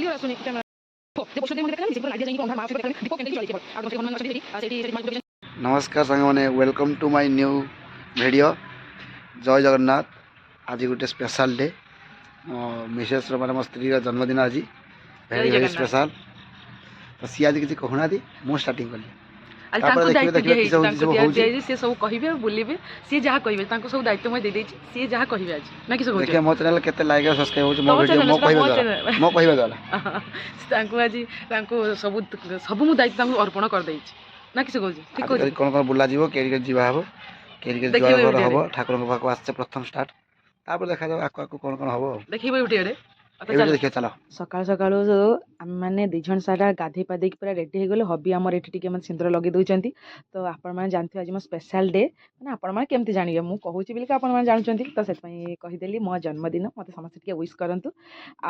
Clear आसुनी नमस्कार सांग मैंने welcome to my new video. जय जगन्नाथ। आज गोटे स्पेशल डे मिसेस माने मो स्त्री जन्मदिन आज वेरी वेरी स्पेशल। तो सी आज किसी कहूना मु स्टार्टिंग कली सब कहे बुलवे सी जहाँ कहे सब दायित्व मुझे दे सी जहाँ कहे आज ना कि देखिए मो चैनल केते लाइक और सब्सक्राइब हो मो वीडियो मो कहबे द्वारा आज सब सब मु दायित्व अर्पण कर देई ना कि कहूँ ठीक है। कौन कौन बुला जीवो केरी जीवा हबो केरी जुआर हबो ठाकुर पाक आसे प्रथम स्टार्ट तापर देखा जाओ आको आको कौन कौन हबो देखिबो वीडियो देखिए चलो सकाल सकाल आम मैंने दिज सारा गाधे पाधे पूरा रेडी हो गले हबी आमर ये मैंने सिंदूर लगे दूसरी। तो आपण मैंने जानते आज मो स्पेशल डे मैंने आपण मैंने केमती जानवे मुझे कहूँ बोलिक आपण मैंने जानते तो से कहीदेली मो जन्मदिन मत समस्त विश करूँ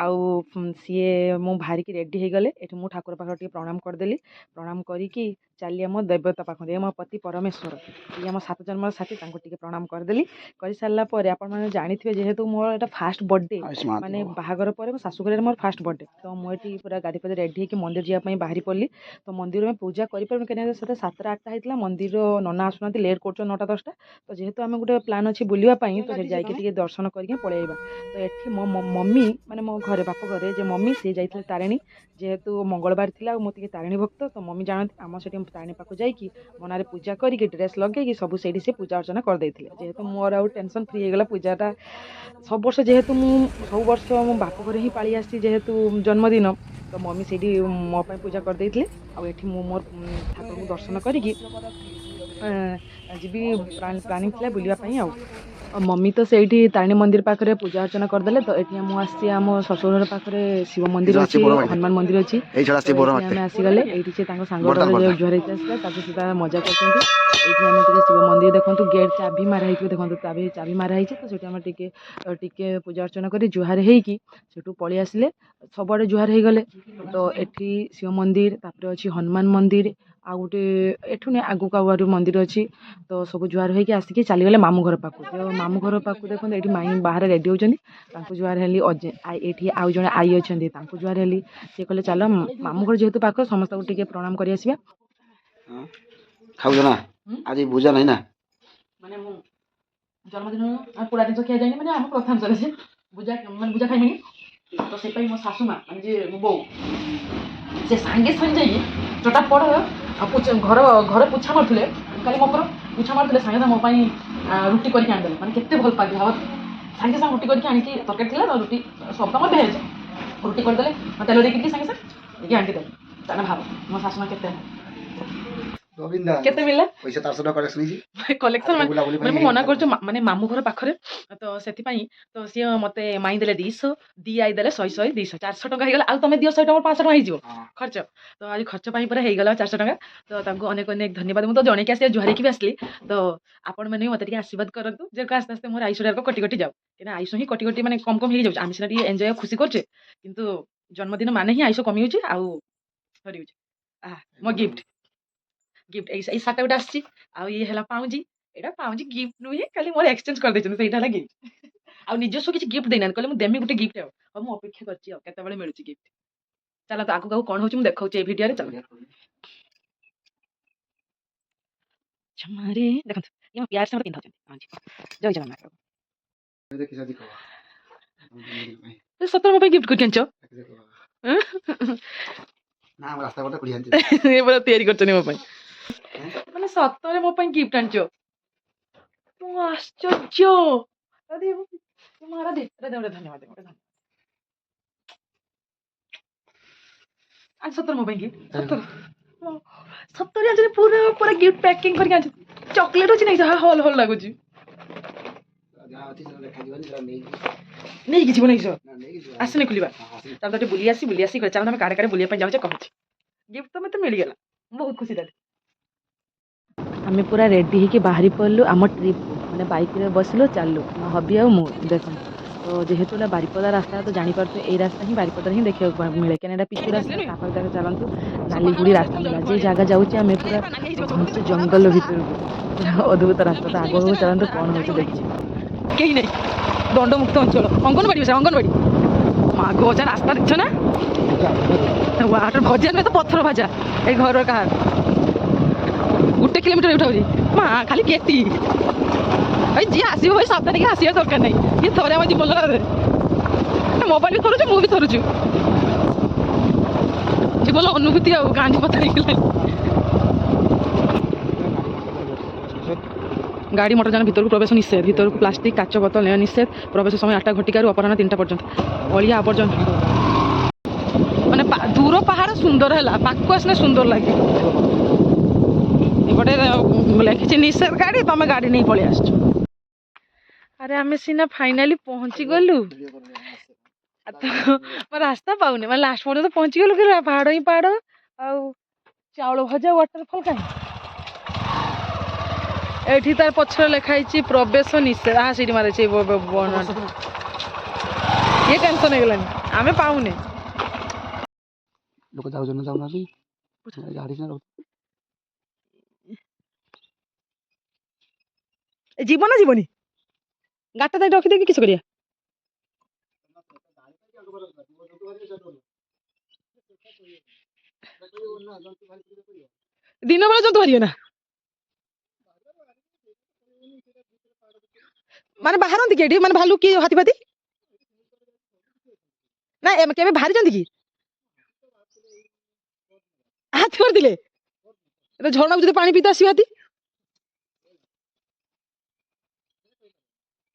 आउ सी मु बाहर की रेडी हो गले ये मुझे ठाकुर पाख प्रणाम करदेली प्रणाम करी चली आम देवता पाख मो पति परमेश्वर ये आम 7 जन्म साथी प्रणाम करदेली कर सारापर आपने जानी जेहेतु मोर यहाँ फास्ट बर्थडे माने बाहागर पर शाशुघर मोर फास्ट बर्थडे तो मुझे पूरा गाड़ी पाधे रेडी होकर मंदिर जावाई बाहरी पड़ी। तो मंदिर में पूजा करें कहीं 7टा 8टा होता मंदिर नना आसुना लेट कर 9टा 10टा तो जेहेतु आम गोटे प्लान अच्छी बुलापाई तो जाकि दर्शन करके पलैबा। तो ये मो मम्मी माने मो घरे बाप घरे जो मम्मी सी जाइए तारिणी जेहेतु मंगलवार थी मुझे तारिणी भक्त तो मम्मी जानती आम से तारिणी पाक जाकि मनारे पूजा करके ड्रेस लगे सब से पूजा अर्चना करदे जेहेतु मोर आउ टेंशन फ्री होगा पूजाटा सब वर्ष जेहेतु सब वर्ष मो बाप घरे ही पाली आसी जेहेतु जन्मदिन तो मम्मी से मो पूजा करदे आठी मोर ठाकुर को दर्शन करी जी प्लानिंग था बुलापाई मम्मी तो से तारिणी मंदिर पाखे पूजा अर्चना करदे। तो ये मुझे आम शशुर पाखे शिव मंदिर अच्छी हनुमान मंदिर अच्छी आम आसीगले ये सांग जुआर आसला मजा कर शिव मंदिर देखो गेट चाबी माराई देखो चाबी माराई तो से पूजा अर्चना कर जुआर होटू पलि आसिले सबुआड़े जुआर हो गले। तो ये शिव मंदिर तापर अच्छी हनुमान मंदिर आ गोटे एठू नहीं आगू आगु मंदिर अच्छी तो सब जुआर होगी आसिक चलीगले मामू घर पाक मामू घर पाक देखो ये माई बाहर रेडी होती जुआर हेली ये आउ जड़े आई अच्छा जुआर हेली सी कहले चल मामू घर जेहेतु पाक समस्त को प्रणाम कर आसवा खाऊ ना आज पूजा नहीं ना माने जन्मदिन पूरा दिन खिया जाए मैंने प्रथम चले से पूजा मैं पूजा खाइमी तो से मो शाशु माँ माने मो बो से सांगे सांगे जाइए चटा पड़ घर घर पोछा मारुले कल मो पोछा मारुले सांगे मो रुटी करके आनिदेले मैंने केते भल पागे भाव सांगे सांगे रुटी करके आनिकी तरकारी थी रुटी सब तो भेज रुटी करदे तेल देखिए सांगे सांगे आंटी दे ताने भाव मो शाशु माँ केते केते मिला पैसा 400 टका कलेक्शन कलेक्शन मैं मना कर माने मामू घर पाखरे तो से तो सी मते माई देले 200 दी आई देले 100 100 200 400 टका हो गला आ तुम दियो 100 टका 500 टका हो खर्च तो आज खर्च पूरा हो गला 400 टका तो तांको अनेक अनेक धन्यवाद मुझे जन के जुहारी की भी आसली। तो आपण मैंने मत आशीर्वाद करूँ जे आस्ते आस्ते मोर आयुष कटी कटी जाऊ कि आयुष ही कटी कटी माने कम कम हो जाऊँ आम सीना एंजय खुशी करछे किंतु जन्मदिन माने ही आयुष कमी होची आउ सरी मो गिफ्ट गिफ्ट ये सार्ट गोटे आसी है पाउजी यहाँ पाउजी गिफ्ट नुहे खाली मोर एक्सचेंज कर देना गिफ्ट आ निजस्व किसी गिफ्ट देना कहले देमी गोटे गिफ्ट हम अपेक्षा करते मिलूँ गिफ्ट चलो तो आगू कौन हो देखा भिडियो चलो देखो प्यार से पिंधा जय जगन्नाथ सतर मो गिफ्ट कर मो मैंने सतरे मो गिफ्ट आंच आश्चर्य धन्यवाद आज सतर मो गिफ्ट सतर पूरा पूरा गिफ्ट पैकिंग करके चॉकलेट अच्छी नहीं हल हल लगुच नहीं कि नहीं आसने खुलवा तब बुली आसी चल तुम काड़े काड़े बुलाप जाऊे कहूँ गिफ्ट तो मतलब मिलगला बहुत खुशी लगे आम पूरा रेडी होकर बाहरी पड़लु आम ट्रिप मैंने बाइक रे बसलु चलु मो हबी आ देख तो जेहेतु बारिपदा रास्ता तो जापर ये रास्ता ही बारिपदा ही देखा मिले क्या पिछू रास्ता चलतु नालीगुड़ी रास्ता मिला जे जगह जाऊँचे आम पूरा घंच जंगल भितर को अद्भुत रास्ता तो आगे चलतु कौन हो देखिए कहीं नहीं दंडमुक्त अंचल अंगनवाड़ी अंगनवाड़ी ভজা রাস্তা দেখছো না ভজা নয় তো পথর ভাজা এই ঘর কাহার 1 কিলোমিটার উঠাଉଛି মା ଖାଲି କେତି ଭାଇ ଯିଏ ଆସିବ ଭାଇ ସାବଧାନ ଟିକେ ଆସିବା ଦରକାର ନାହିଁ ଇଏ ଥରେ ଆମ ଜୀବନରେ ମୋବାଇଲ ବି ଥରୁଛୁ ମୁଁ ବି ଥରୁଛୁ ଜୀବନ ଅନୁଭୂତି ଆଉ ଗାଣ୍ଡି ପତା ହେଇଗଲାଣି ଗାଡ଼ି ମଟର ଯାନ ଭିତରକୁ ପ୍ରବେଶ ନିଷେଧ ଭିତରକୁ ପ୍ଲାଷ୍ଟିକ କାଚ ବୋତଲ ନେବା ନିଷେଧ ପ୍ରବେଶ ସମୟ 8ଟା ଘଟିକାରୁ ଅପରାହ୍ନ 3ଟା ପର୍ଯ୍ୟନ୍ତ ଅଳିଆ ଆବର୍ଜନା ମାନେ ଦୂର ପାହାଡ଼ ସୁନ୍ଦର ହେଲା ପାଖକୁ ଆସିଲେ ସୁନ୍ଦର ଲାଗେ ଏପଟେ ଲେଖିଛି ନିଷେଧ ଗାଡ଼ି ତମେ ଗାଡ଼ି ନେଇ ପଳେଇ ଆସିଛ ଆରେ ଆମେ ସିନା ଫାଇନାଲି ପହଞ୍ଚି ଗଲୁ ରାସ୍ତା ପାଉନି ମାନେ ଲାଷ୍ଟ ପର୍ଯ୍ୟନ୍ତ ପହଞ୍ଚି ଗଲୁ କି ପାହାଡ଼ ହିଁ ପାହାଡ଼ ଆଉ ଚାଉଳ ଭଜା ୱାଟରଫଲ୍ କାହିଁ ଏଠି ତାର ପଛରେ ଲେଖା ହେଇଛି ପ୍ରବେଶ ନିଷେଧ ସେଇଠି ମାରିଛି ଇଏ ଟେନସନ୍ ହେଇଗଲାଣି ଆମେ ପାଉନେ ଲୋକ ଯାଉଛନ୍ତି ଯାଉନାହାନ୍ତି ଗାଡ଼ି ଯିବ ନା ଯିବନି ଗାଟା ତାই ରଖିଦେଇକି କିଛି କରିବା ଦିନ ବେଳେ ଜନ୍ତୁ ବାହାରିବେ ନା ମାନେ ବାହାରନ୍ତି କି ଏଠି ମାନେ ଭାଲୁ କି ହାତୀପାତି ନା କେବେ ବାହାରିଛନ୍ତି କି ହାତୀ ମାରିଥିଲେ ଝରଣାକୁ ଯଦି ପାଣି ପିଇତେ ଆସିବ ହାତୀ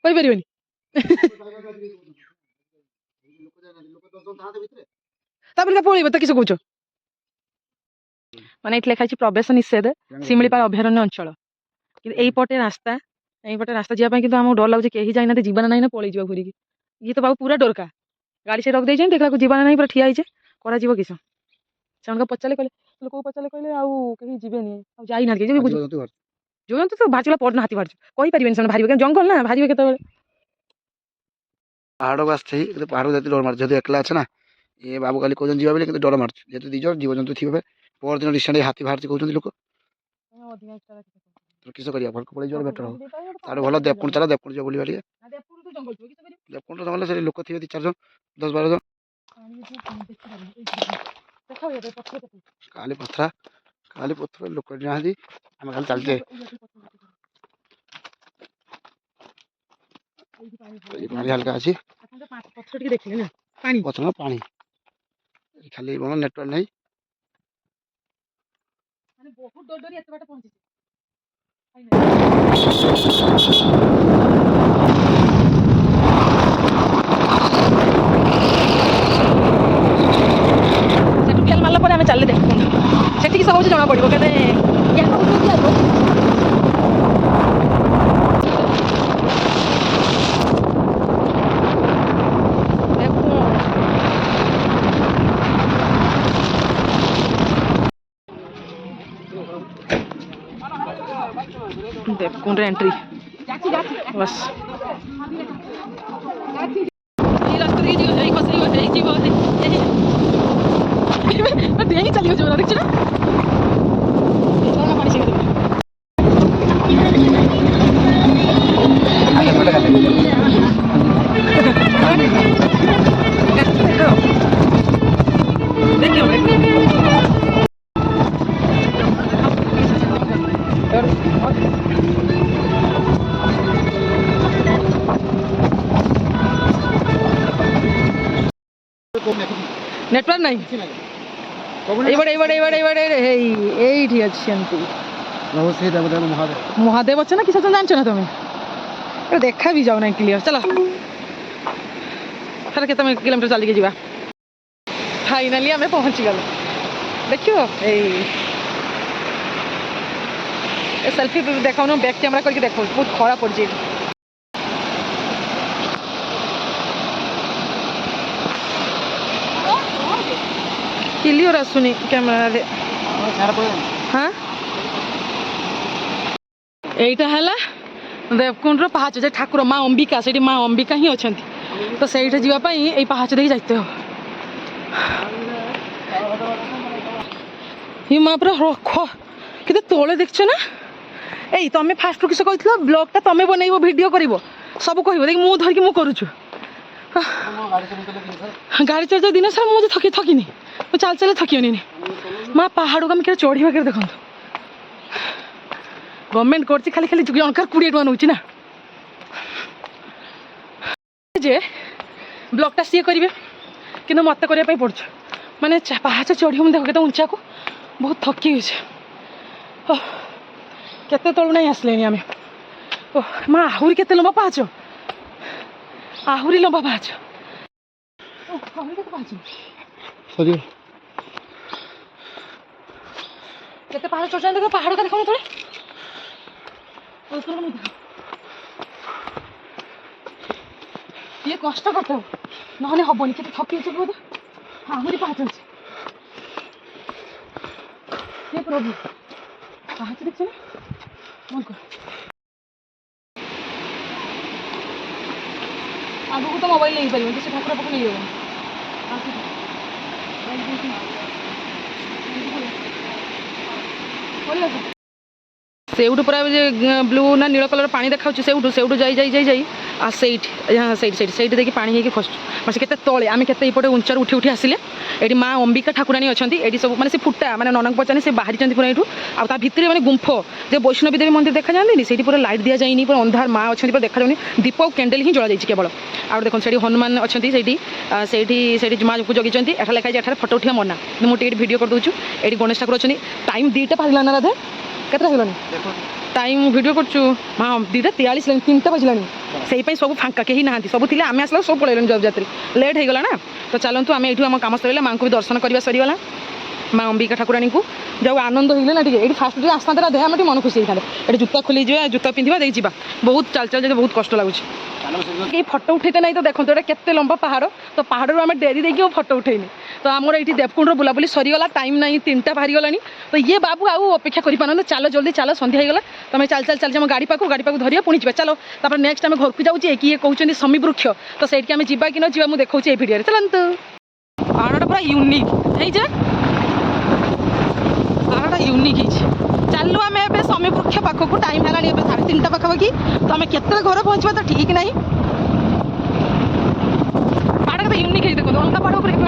କହିପାରିବନି ତାପରେ ପଳେଇବ ତ କିସ କହୁଛ ମାନେ ଏଠି ଲେଖା ହେଇଛି ପ୍ରବେଶ ନିଷେଧ ଶିମିଳିପାଳ ଅଭୟାରଣ୍ୟ ଅଞ୍ଚଳ କିନ୍ତୁ ଏଇପଟେ ରାସ୍ତା ଯିବା ପାଇଁ କିନ୍ତୁ ଆମକୁ ଡର ଲାଗୁଛି କେହି ଯାଇନାହାନ୍ତି ଯିବା ନାହିଁ ନା ପଳେଇ ଯିବା ଘୁରିକି ଇଏ ତ ବାବୁ ପୁରା ଡରକା ଗାଡ଼ି ସେ ରଖିଦେଇଛନ୍ତି ଦେଖିଲାକୁ ଯିବା ନାହିଁ ପୁରା ଠିଆ ହେଇଛେ କରାଯିବ କିସ ସେମାନଙ୍କ ପଚାରିଲେ ଲୋକକୁ କହିଲେ ଆଉ କେହି ଯିବେନି ଆଉ ଯାଇନାହାନ୍ତି ଯୋଉଁ ତ ବାହାରିଲା ପରଦିନ ହାତୀ ବାହାରିଛୁ କହିପାରିବେନି ସେମାନେ ବାହାରିବେ ଜଙ୍ଗଲ ନା ବାହାରିବେ କେତେବେଳେ ପାହାଡ଼କୁ ଆସିଛି କିନ୍ତୁ ପାହାଡ଼କୁ ଯେତେ ଡର ମାରୁଛି ଯେହେତୁ ଏକଲା ଅଛି ନା ଏ ବାବୁ କାଲି କହୁଛନ୍ତି ଯିବା ବୋଲି କିନ୍ତୁ ଡର ମାରୁଛି ଯେହେତୁ ଦି ଜଣ ଜୀବଜନ୍ତୁ ଥିବେ ପରଦିନ ରିସେଣ୍ଟ ହାତୀ ବାହାରିଛି କହୁଛନ୍ତି ଲୋକ କିସ କରିବା ଘରକୁ ପଳେଇ ଯିବା ବେଟର ହବ ତାଠୁ ଭଲ ଦେବକୁଣ୍ଡ ଚାଲ ଦେବକୁଣ୍ଡ ଯିବା ବୁଲିବା ଟିକେ ଦେବକୁଣ୍ଡ ଜଙ୍ଗଲ ସେଠି ଲୋକ ଥିବେ 2-4 ଜଣ 10-12 ଜଣ କାଲି ପଥର ଲୋକ ନାହାନ୍ତି ଆମେ ଖାଲି ଚାଲିଛେ ପାଣି ହାଲକା ଅଛି ପଥର ଟିକେ ଦେଖିଲେ ନା ପାଣି ପଥର ପାଣି ଖାଲି ନେଟୱାର୍କ ନାହିଁ ମାନେ ବହୁତ ଡରି ଏତେ ବାଟ ପହଞ୍ଚିଛି ସେଠୁ ଫେଲ ମାରିଲା ପରେ ଆମେ ଚାଲିଲେ ଦେଖୁନ ସେଠି କିସ ହଉଛି ଜଣା ପଡିବ କେତେ देवकुंड एंट्री बस चली देखो ना नेटवर्क नहीं এইটি অছন্তি মহাদেব আছে না কিছু জানছো না তুমি দেখা भी जाओ ना क्लियर चलो फिर केते किलोमीटर चलिके जीवा फाइनाली आम पहुँची गल देखियो सेल्फी देखाऊ बैक कैमेरा करके देखो बहुत खराब पड़ जाए क्लियर आसुनी कैमेरा हाँ এইটা হলা দেবকুণ্ডর পাহাচ যে ঠাকুর মা অম্বিকা সেটি মা অম্বিকা হি অছন্তি তো সেইটা যাওয়া পাই এই পাহাচ দিয়ে যাইতে হবে হি মা পুরা রখ কিন্তু তোলে দেখছো না এই তুমি ফার্স্ট কিস কইছিল ব্লগটা তুমি বনাইব ভিডিও করিব সব কইব দেখি মু ধরিকি মু করুছু ଗାଡ଼ି ଚଢ଼ିଛ ଦିନ ସାରା ମୁଁ ଥକିନି ମୁଁ ଚାଲି ଚାଲି ଥକିବନି ମା ପାହାଡ଼କୁ ଆମେ କେବେ ଚଢ଼ିବା କେବେ ଦେଖନ୍ତୁ ଗଭର୍ଣ୍ଣମେଣ୍ଟ କରୁଛି ଖାଲି ଖାଲି ଜଣକାର 20 ଟଙ୍କା ନେଉଛି ନା ଯେ ବ୍ଲଗ୍ଟା ସିଏ କରିବେ କିନ୍ତୁ ମୋତେ କରିବା ପାଇଁ ପଡ଼ୁଛି ମାନେ ପାହାଚ ଚଢ଼ିବ ମୁଁ ଦେଖ କେତେ ଉଞ୍ଚାକୁ ବହୁତ ଥକି ହେଇଛି କେତେ ତଳୁ ନାହିଁ ଆସିଲେଣି ଆମେ ଓ ମା ଆହୁରି କେତେ ଲମ୍ବା ପାହାଚ ଆହୁରି ଲମ୍ବା ପାହାଚ କେତେ ପାହାଡ଼ ଚଢ଼ୁଛନ୍ତି ଦେଖ ପାହାଡ଼ ଦେଖ ତଳେ ଇଏ କଷ୍ଟ କରିଥାଉ ନହେଲେ ହବନି କେତେ ଥକି ହେଇଛି ବୋଧେ ଆହୁରି ପାହାଚ ଅଛି ହେ ପ୍ରଭୁ ପାହାଚ ଦେଖଛ ନା ଆଗକୁ ତ ମୋବାଇଲ ନେଇପାରିବନି ସେ ଠାକୁର ପାଖକୁ ନେଇଯାଉନି ସେଇଠୁ ପୁରା ବ୍ଲୁ ନା ନୀଳ କଲର ପାଣି ଦେଖାଉଛି ସେଇଠୁ ଯାଇ ସେଇଠି ଦେଇକି ପାଣି ହେଇକି ଖସୁଛୁ ମାନେ କେତେ ତଳେ ଆମେ କେତେ ଏପଟେ ଉଞ୍ଚାରୁ ଉଠି ଆସିଲେ ଏଠି ମା ଅମ୍ବିକା ଠାକୁରାଣୀ ଅଛନ୍ତି ଏଠି ସବୁ ମାନେ ସେ ଫୁଟା ମାନେ ନନଙ୍କୁ ପଚାରି ସେ ବାହାରିଛନ୍ତି ପୁରା ଏଇଠୁ ଆଉ ତା ଭିତରେ ମାନେ ଗୁମ୍ଫ ଯେ ବୈଷ୍ଣବୀ ଦେବୀ ମନ୍ଦିର ଦେଖାଯାଆନ୍ତିନି ସେଇଠି ପୁରା ଲାଇଟ୍ ଦିଆଯାଇନି ପୁରା ଅନ୍ଧାର ମା ଅଛନ୍ତି ପୁରା ଦେଖାଯାଉନି ଦୀପ ଆଉ କ୍ୟାଣ୍ଡେଲ ହିଁ ଜଳାଯାଇଛି କେବଳ ଆଉ ଦେଖନ୍ତୁ ସେଇଠି ହନୁମାନ ଅଛନ୍ତି ସେଇଠି ମାକୁ ଜଗିଛନ୍ତି ଏଠାରେ ଲେଖା ହେଇଛି ଏଠାରେ ଫଟୋ ଉଠିବା ମନା ମୁଁ ଟିକେ ଭିଡ଼ିଓ କରିଦେଉଛୁ ଏଠି ଗଣେଶ ଠାକୁର ଅଛନ୍ତି ଟାଇମ୍ 2ଟା ବାଜିଲା ନା ରାଧେ କେତେଟା ହେଲାଣି টাইম ভিডিও করছু মা 2:43 ହେଲାଣି 3ଟା ବାଜିଲାଣି ସେଇପାଇଁ ସବୁ ଫାଙ୍କା କେହି ନାହାନ୍ତି ସବୁ ଥିଲେ ଆମେ ଆସିଲା ସବୁ ପଳେଇଲେଣି ଜବ୍ ଯାତ୍ରୀ ଲେଟ୍ ହେଇଗଲା ନା ତ ଚାଲନ୍ତୁ ଆମେ ଏଇଠୁ ଆମ କାମ ସରିଲା ମାଙ୍କୁ ବି ଦର୍ଶନ କରିବା ସରିଗଲା ମା ଅମ୍ବିକା ଠାକୁରାଣୀଙ୍କୁ ଯାଉ ଆନନ୍ଦ ହେଇଗଲା ନା ଟିକେ ଏଇଠି ଫାଷ୍ଟ ଟିକେ ଆସିଥାନ୍ତେ ରାଧେ ଆମେ ଟିକେ ମନ ଖୁସି ହେଇଥାନ୍ତେ ଏଠି ଜୁତା ଖୋଲିଯିବା ଜୁତା ପିନ୍ଧିବା ଦେଇ ଯିବା ବହୁତ ଚାଲି ଚାଲି ବହୁତ କଷ୍ଟ ଲାଗୁଛି କେହି ଫଟୋ ଉଠେଇତେ ନାହିଁ ତ ଦେଖନ୍ତୁ ଏଇଟା କେତେ ଲମ୍ବା ପାହାଡ଼ ତ ପାହାଡ଼ରୁ ଆମେ ଡେରି ଦେଇକି ଆଉ ଫଟୋ ଉଠେଇନି ତ ଆମର ଏଇଠି ଦେବକୁଣ୍ଡର ବୁଲାବୁଲି ସରିଗଲା ଟାଇମ୍ ନାହିଁ 3ଟା ବାହାରିଗଲାଣି ତ ଇଏ ବାବୁ ଆଉ ଅପେକ୍ଷା କରିପାରୁନାହାନ୍ତି ଚାଲ ଜଲ୍ଦି ଚାଲ ସନ୍ଧ୍ୟା ହେଇଗଲା ତମେ ଚାଲି ଆମ ଗାଡ଼ି ପାଖକୁ ଧରିବା ପୁଣି ଯିବା ଚାଲ ତାପରେ ନେକ୍ସଟ ଆମେ ଘରକୁ ଯାଉଛି କିଏ କହୁଛନ୍ତି ସମୀ ବୃକ୍ଷ ତ ସେଇଠିକି ଆମେ ଯିବା କି ନ ଯିବା ମୁଁ ଦେଖାଉଛି ଏଇ ଭିଡ଼ିଓରେ ଚାଲନ୍ତୁ ପାହାଡ଼ଟା ପୁରା ୟୁନିକ୍ ହେଇଛେ ପାହାଡ଼ଟା ୟୁନିକ୍ ହେଇଛି ଚାଲୁ ଆମେ ଏବେ ସମୀ ବୃକ୍ଷ ପାଖକୁ ଟାଇମ୍ ହେଲାଣି ଏବେ 3:30 ପାଖାପାଖି ତ ଆମେ କେତେବେଳେ ଘରେ ପହଞ୍ଚିବା ତ ଠିକ୍ ନାହିଁ ପାହାଡ଼ କେତେ ୟୁନିକ୍ ହେଇଛି ଦେଖନ୍ତୁ ଅଲଗା ପାହାଡ଼ ଉପରେ ୟୁନିକ୍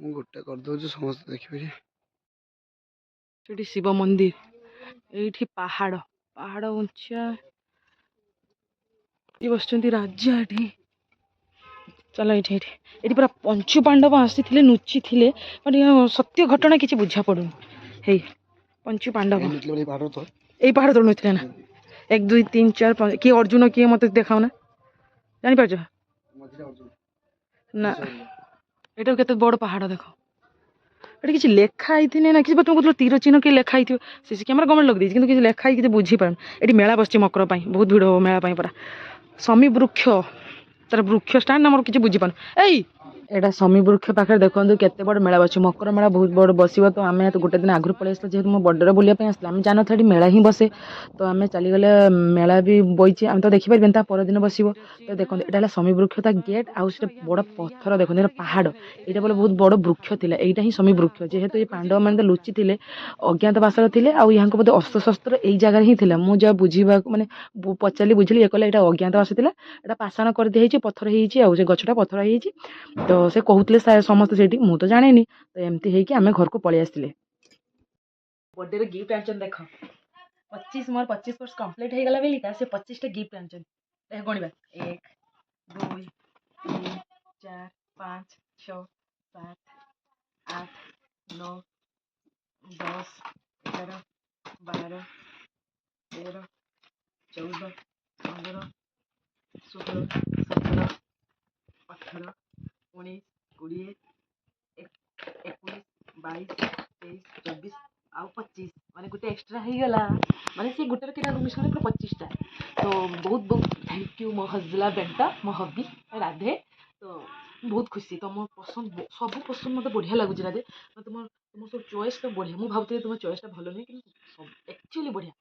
ମୁଁ ଗୋଟେ କରିଦେଉଛି ସମସ୍ତେ ଦେଖିପାରିବେ ସେଠି ଶିବ ମନ୍ଦିର ଏଇଠି ପାହାଡ଼ ଉଞ୍ଚା ବସିଛନ୍ତି ରାଜା ଏଠି ଚାଲ ଏଇଠି ପୁରା ପଞ୍ଚୁ ପାଣ୍ଡବ ଆସିଥିଲେ ନୁଚିଥିଲେ ମାନେ ସତ୍ୟ ଘଟଣା କିଛି ବୁଝା ପଡୁନି ହେଇ ପଞ୍ଚୁ ପାଣ୍ଡବ ଏଇ ପାହାଡ଼ ତଳୁ ନୁଚିଥିଲେ ନା 1 2 3 4 5 କିଏ ଅର୍ଜୁନ କିଏ ମତେ ଦେଖାଉନା ଜାଣିପାରୁଛ ନା ଏଇଟା କେତେ ବଡ଼ ପାହାଡ଼ ଦେଖ ଏଠି କିଛି ଲେଖା ହେଇଥିନେ ନା କିଛି ତୁମକୁ ତୀର ଚିହ୍ନ କି ଲେଖା ହେଇଥିବ ସିସି କ୍ୟାମେରା ଗଭର୍ଣ୍ଣମେଣ୍ଟ ଲଗେଇଦେଇଛି କିନ୍ତୁ କିଛି ଲେଖା ହେଇକି କିଛି ବୁଝିପାରୁନି ଏଠି ମେଳା ବସିଛି ମକର ପାଇଁ ବହୁତ ଭିଡ଼ ହବ ମେଳା ପାଇଁ ପରା ସମୀ ବୃକ୍ଷ ତାର ବୃକ୍ଷ ଷ୍ଟାଣ୍ଡ ଆମର କିଛି ବୁଝିପାରୁନି ଏଇ ଏଇଟା ସମୀ ବୃକ୍ଷ ପାଖରେ ଦେଖନ୍ତୁ କେତେ ବଡ଼ ମେଳା ବସିଛି ମକର ମେଳା ବହୁତ ବଡ଼ ବସିବ ତ ଆମେ ଗୋଟେ ଦିନ ଆଗରୁ ପଳେଇ ଆସିଲା ଯେହେତୁ ମୋ ବର୍ଥଡେରେ ବୁଲିବା ପାଇଁ ଆସିଲା ଆମେ ଜାଣିନଥିଲା ଏଠି ମେଳା ହିଁ ବସେ ତ ଆମେ ଚାଲିଗଲେ ମେଳା ବି ବଇଛି ଆମେ ତ ଦେଖିପାରିବାନି ତା ପରଦିନ ବସିବ ତ ଦେଖନ୍ତୁ ଏଇଟା ହେଲା ସମୀ ବୃକ୍ଷ ତା ଗେଟ୍ ଆଉ ସେଟା ବଡ଼ ପଥର ଦେଖନ୍ତୁ ଏଇଟା ପାହାଡ଼ ଏଇଟା ବୋଲେ ବହୁତ ବଡ଼ ବୃକ୍ଷ ଥିଲା ଏଇଟା ହିଁ ସମୀ ବୃକ୍ଷ ଯେହେତୁ ଏ ପାଣ୍ଡବମାନେ ତ ଲୁଚିଥିଲେ ଅଜ୍ଞାତବାସରେ ଥିଲେ ଆଉ ୟାଙ୍କ ବୋଧେ ଅସ୍ତ୍ରଶସ୍ତ୍ର ଏଇ ଜାଗାରେ ହିଁ ଥିଲା ମୁଁ ଯାହା ବୁଝିବାକୁ ମାନେ ପଚାରିଲି ବୁଝିଲି ଇଏ କହିଲେ ଏଇଟା ଅଜ୍ଞାତବାସ ଥିଲା ଏଇଟା ପାଷାଣ କରିଦିଆହେଇଛି ପଥର ହେଇଛି ଆଉ ସେ ଗଛଟା ପଥର ହେଇଛି ତ ସେ କହୁଥିଲେ ସମସ୍ତେ ସେଇଠି ମୁଁ ତ ଜାଣିନି ତ ଏମିତି ହେଇକି ଆମେ ଘରକୁ ପଳେଇ ଆସିଥିଲେ ବର୍ଥଡେରେ ଗିଫ୍ଟ ଆଣିଛନ୍ତି ଦେଖ 25 ମୋର 25 ବର୍ଷ କମ୍ପ୍ଲିଟ୍ ହେଇଗଲା ବେଲିକା ସେ 25ଟା ଗିଫ୍ଟ ଆଣିଛନ୍ତି ଦେଖ ଗଣିବା 1 2 3 4 5 6 7 8 9 10 11 12 13 14 15 16 17 18 19 20 21 22 23 24 ଆଉ 25 ମାନେ ଗୋଟେ ଏକ୍ସଟ୍ରା ହେଇଗଲା ମାନେ ସେ ଗୋଟେରେ କେଟା ମିଶିଲେ ପୁରା 25ଟା ତ ବହୁତ ବହୁତ ଥ୍ୟାଙ୍କ ୟୁ ମୋ ହଜଲା ବେଟା ମୋ ହବି ରାଧେ ତ ବହୁତ ଖୁସି ତମ ପସନ୍ଦ ସବୁ ପସନ୍ଦ ମୋତେ ବଢ଼ିଆ ଲାଗୁଛି ରାଧେ ତୁମ ସବୁ ଚଏସ୍ ତ ବଢ଼ିଆ ମୁଁ ଭାବୁଥିଲି ତୁମ ଚଏସ୍ଟା ଭଲ ନୁହେଁ କିନ୍ତୁ ସବୁ ଆକ୍ଚୁଆଲି ବଢ଼ିଆ